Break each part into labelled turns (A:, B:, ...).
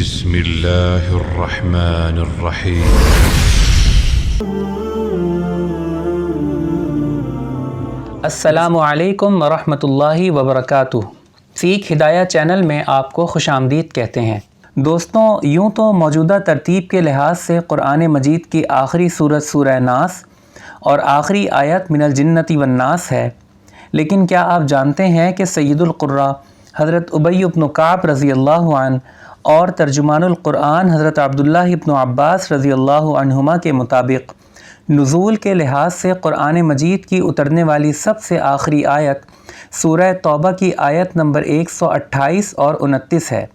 A: بسم اللہ الرحمن الرحیم۔
B: السلام علیکم ورحمۃ اللہ وبرکاتہ۔ سیکھ ہدایہ چینل میں آپ کو خوش آمدید کہتے ہیں۔ دوستوں، یوں تو موجودہ ترتیب کے لحاظ سے قرآن مجید کی آخری سورت سورہ ناس اور آخری آیت من الجنۃ والناس ہے، لیکن کیا آپ جانتے ہیں کہ سید القراء حضرت ابی بن کعب رضی اللہ عنہ اور ترجمان القرآن حضرت عبداللہ بن عباس رضی اللہ عنہما کے مطابق نزول کے لحاظ سے قرآن مجید کی اترنے والی سب سے آخری آیت سورہ توبہ کی آیت نمبر 128 اور 29 ہے،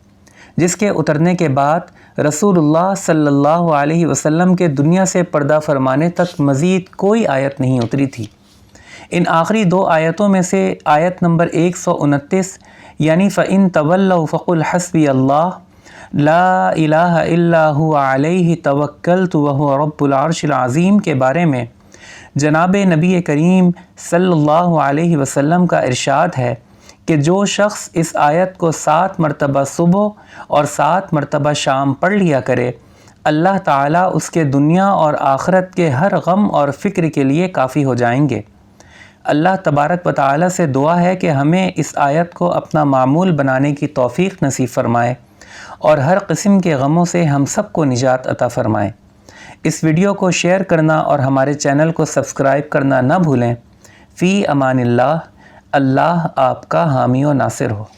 B: جس کے اترنے کے بعد رسول اللہ صلی اللہ علیہ وسلم کے دنیا سے پردہ فرمانے تک مزید کوئی آیت نہیں اتری تھی۔ ان آخری دو آیتوں میں سے آیت نمبر 129 یعنی فَإِن تَوَلَّوْا فَقُلْ حَسْبِيَ اللَّهُ لَا إِلَٰهَ إِلَّا هُوَ عَلَيْهِ تَوَكَّلْتُ وَهُوَ رَبُّ الْعَرْشِ الْعَظِيمِ کے بارے میں جناب نبی کریم صلی اللہ علیہ وسلم کا ارشاد ہے کہ جو شخص اس آیت کو 7 مرتبہ صبح اور 7 مرتبہ شام پڑھ لیا کرے، اللہ تعالیٰ اس کے دنیا اور آخرت کے ہر غم اور فکر کے لیے کافی ہو جائیں گے۔ اللہ تبارک و تعالیٰ سے دعا ہے کہ ہمیں اس آیت کو اپنا معمول بنانے کی توفیق نصیب فرمائے اور ہر قسم کے غموں سے ہم سب کو نجات عطا فرمائے۔ اس ویڈیو کو شیئر کرنا اور ہمارے چینل کو سبسکرائب کرنا نہ بھولیں۔ فی امان اللہ، اللہ آپ کا حامی و ناصر ہو۔